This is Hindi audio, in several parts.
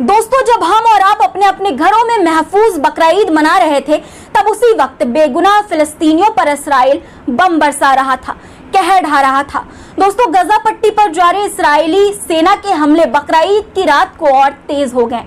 दोस्तों, जब हम और आप अपने अपने घरों में महफूज बकरा ईद मना रहे थे, तब उसी वक्त बेगुनाह फिलिस्तीनियों पर इस्राइल बम बरसा रहा था, कहर ढा रहा था। दोस्तों, गजा पट्टी पर जारी इस्राएली सेना के हमले बकरा ईद की रात को और तेज हो गए।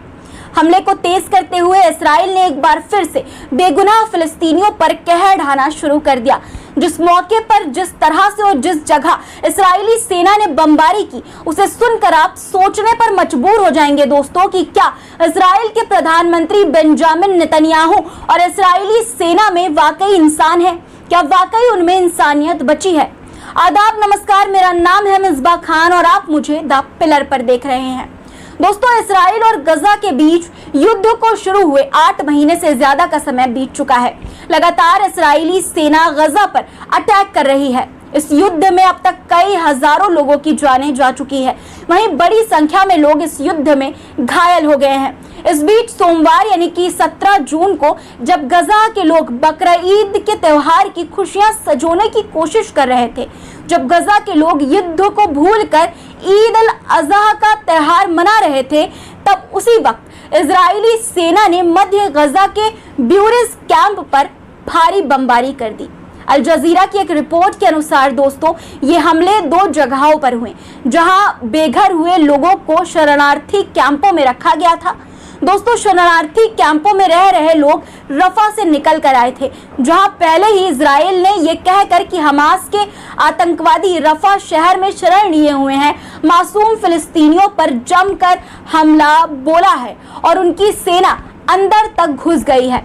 हमले को तेज करते हुए इस्राइल ने एक बार फिर से बेगुनाह फिलिस्तीनियों पर कहर ढाना शुरू कर दिया। जिस मौके पर, जिस तरह से और जिस जगह इस्राएली सेना ने बमबारी की, उसे सुनकर आप सोचने पर मजबूर हो जाएंगे दोस्तों कि क्या इस्राएल के प्रधानमंत्री बेंजामिन नेतन्याहू और इस्राएली सेना में वाकई इंसान है? क्या वाकई उनमें इंसानियत बची है? आदाब, नमस्कार, मेरा नाम है मिसबा खान और आप मुझे द पिलर पर देख रहे हैं। दोस्तों, इस्राएल और गजा के बीच युद्ध को शुरू हुए 8 महीने से ज्यादा का समय बीत चुका है। लगातार इस्राएली सेना गजा पर अटैक कर रही है। इस युद्ध में अब तक कई हजारों लोगों की जानें जा चुकी है। वहीं बड़ी संख्या में लोग इस युद्ध में घायल हो गए हैं। इस बीच सोमवार यानी कि 17 जून को जब गजा के लोग बकरा ईद के त्योहार की खुशियां सजोने की कोशिश कर रहे थे, जब गजा के लोग युद्ध को भूलकर ईद अल अजहा का त्योहार मना रहे थे, तब उसी वक्त इजरायली सेना ने मध्य गजा के ब्यूरेस कैंप पर भारी बमबारी कर दी। अल जजीरा की एक रिपोर्ट के अनुसार दोस्तों, ये हमले 2 जगहों पर हुए, जहां बेघर हुए लोगों को शरणार्थी कैंपों में रखा गया था। दोस्तों, शरणार्थी कैंपों में रह रहे लोग रफा से निकल कर आए थे, जहां पहले ही इजराइल ने यह कहकर कि हमास के आतंकवादी रफा शहर में शरण लिए हुए हैं, मासूम फिलिस्तीनियों पर जमकर हमला बोला है और उनकी सेना अंदर तक घुस गई है।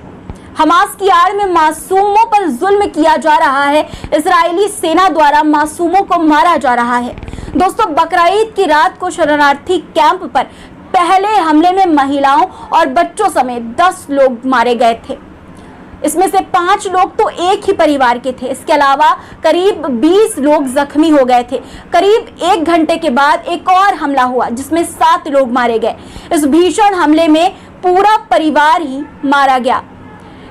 हमास की आड़ में मासूमों पर जुल्म किया जा रहा है। इजरायली सेना द्वारा मासूमों को मारा जा रहा है। दोस्तों, बकरा ईद की रात को शरणार्थी कैंप पर पहले हमले में महिलाओं और बच्चों समेत 10 लोग मारे गए थे। इसमें से 5 लोग तो एक ही परिवार के थे। इसके अलावा करीब 20 लोग जख्मी हो गए थे। करीब 1 घंटे के बाद एक और हमला हुआ, जिसमें 7 लोग मारे गए। इस भीषण हमले में पूरा परिवार ही मारा गया।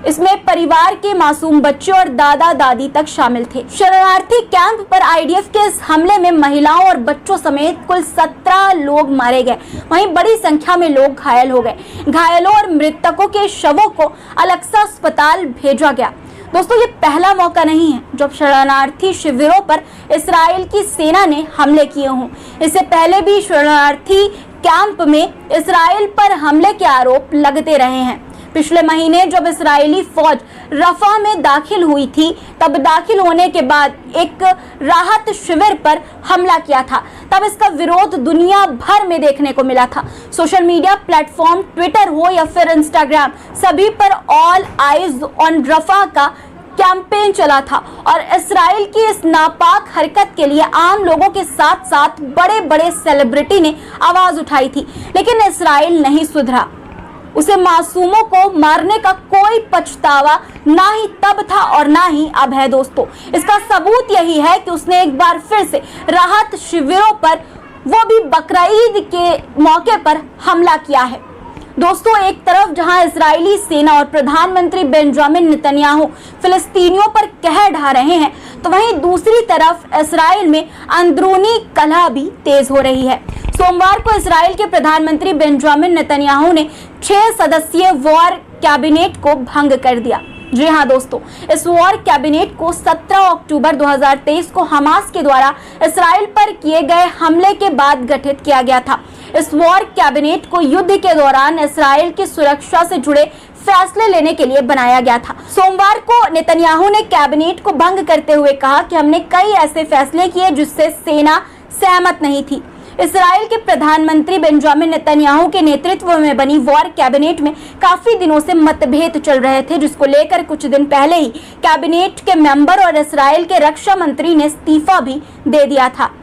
इसमें परिवार के मासूम बच्चे और दादा दादी तक शामिल थे। शरणार्थी कैंप पर आईडीएफ के इस हमले में महिलाओं और बच्चों समेत कुल 17 लोग मारे गए। वहीं बड़ी संख्या में लोग घायल हो गए। घायलों और मृतकों के शवों को अल-अक्सा अस्पताल भेजा गया। दोस्तों, ये पहला मौका नहीं है जब शरणार्थी शिविरों पर इस्राएल की सेना ने हमले किए हों। इससे पहले भी शरणार्थी कैंप में इस्राएल पर हमले के आरोप लगते रहे हैं। पिछले महीने जब इस्राएली फौज रफा में दाखिल हुई थी, तब दाखिल होने के बाद एक राहत शिविर पर हमला किया था। तब इसका विरोध दुनिया भर में देखने को मिला था। सोशल मीडिया प्लेटफॉर्म ट्विटर हो या फिर इंस्टाग्राम, सभी पर ऑल आइज ऑन रफा का कैंपेन चला था और इस्राएल की इस नापाक हरकत के लिए आम लोगों के साथ साथ बड़े बड़े सेलिब्रिटी ने आवाज उठाई थी। लेकिन इस्राएल नहीं सुधरा। उसे मासूमों को मारने का कोई पछतावा ना ही तब था और ना ही अब है। दोस्तों, इसका सबूत यही है कि उसने एक बार फिर से राहत शिविरों पर, वो भी बकरा ईद के मौके पर हमला किया है। दोस्तों, एक तरफ जहां इजरायली सेना और प्रधानमंत्री बेंजामिन नेतन्याहू फिलिस्तीनियों पर कहर ढा रहे हैं, तो वहीं दूसरी तरफ इस्राएल में अंदरूनी कलह भी तेज हो रही है। सोमवार को इस्राएल के प्रधानमंत्री बेंजामिन नेतन्याहू ने 6 सदस्यीय वॉर कैबिनेट को भंग कर दिया। जी हाँ दोस्तों, इस वॉर कैबिनेट को 17 अक्टूबर 2023 को हमास के द्वारा इस्राएल पर किए गए हमले के बाद गठित किया गया था। इस वॉर कैबिनेट को युद्ध के दौरान इस्राएल की सुरक्षा से जुड़े फैसले लेने के लिए बनाया गया था। सोमवार को नेतन्याहू ने कैबिनेट को भंग करते हुए कहा कि हमने कई ऐसे फैसले किए जिससे सेना सहमत नहीं थी। इस्राएल के प्रधानमंत्री बेंजामिन नेतन्याहू के नेतृत्व में बनी वॉर कैबिनेट में काफी दिनों से मतभेद चल रहे थे, जिसको लेकर कुछ दिन पहले ही कैबिनेट के मेंबर और इस्राएल के रक्षा मंत्री ने इस्तीफा भी दे दिया था।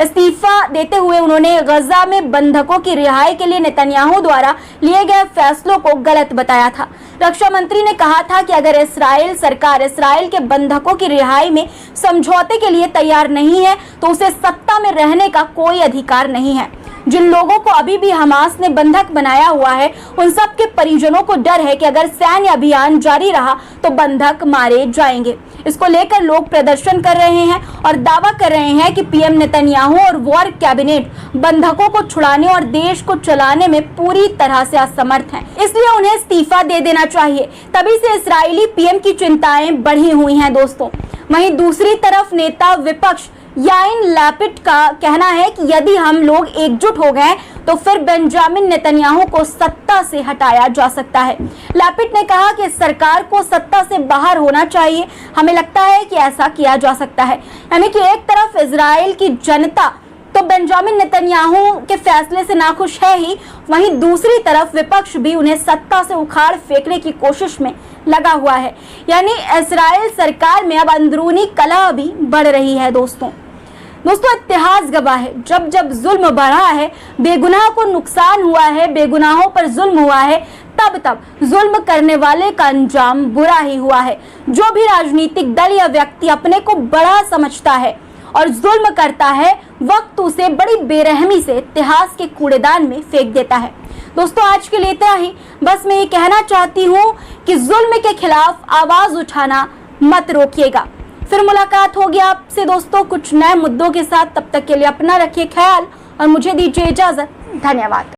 इस्तीफा देते हुए उन्होंने गजा में बंधकों की रिहाई के लिए नेतन्याहू द्वारा लिए गए फैसलों को गलत बताया था। रक्षा मंत्री ने कहा था कि अगर इस्राएल सरकार इस्राएल के बंधकों की रिहाई में समझौते के लिए तैयार नहीं है, तो उसे सत्ता में रहने का कोई अधिकार नहीं है। जिन लोगों को अभी भी हमास ने बंधक बनाया हुआ है, उन सब के परिजनों को डर है कि अगर सैन्य अभियान जारी रहा तो बंधक मारे जाएंगे। इसको लेकर लोग प्रदर्शन कर रहे हैं और दावा कर रहे हैं कि पीएम नेतन्याहू और वॉर कैबिनेट बंधकों को छुड़ाने और देश को चलाने में पूरी तरह से असमर्थ हैं। इसलिए उन्हें इस्तीफा दे देना चाहिए। तभी से इस्राएली पीएम की चिंताएं बढ़ी हुई हैं दोस्तों। वहीं दूसरी तरफ नेता विपक्ष याइन लैपिड का कहना है कि यदि हम लोग एकजुट हो गए तो फिर बेंजामिन नेतन्याहू को सत्ता से हटाया जा सकता है। लैपिड ने कहा कि सरकार को सत्ता से बाहर होना चाहिए। हमें लगता है कि ऐसा किया जा सकता है। यानी कि एक तरफ इजराइल की जनता तो बेंजामिन नेतन्याहू के फैसले से नाखुश है ही, वहीं दूसरी तरफ विपक्ष भी उन्हें सत्ता से उखाड़ फेंकने की कोशिश में लगा हुआ है। यानी इजराइल सरकार में अब अंदरूनी कलह भी बढ़ रही है दोस्तों। इतिहास गवाह है, जब जब जुल्म बढ़ा है, बेगुनाह को नुकसान हुआ है, बेगुनाहों पर जुल्म हुआ है, तब तब जुल्म करने वाले का अंजाम बुरा ही हुआ है। जो भी राजनीतिक दल या व्यक्ति अपने को बड़ा समझता है और जुल्म करता है, वक्त उसे बड़ी बेरहमी से इतिहास के कूड़ेदान में फेंक देता है। दोस्तों आज के लिए इतना ही। बस मैं ये कहना चाहती हूँ कि जुल्म के खिलाफ आवाज उठाना मत रोकिएगा। फिर मुलाकात होगी आपसे दोस्तों कुछ नए मुद्दों के साथ। तब तक के लिए अपना रखिए ख्याल और मुझे दीजिए इजाजत। धन्यवाद।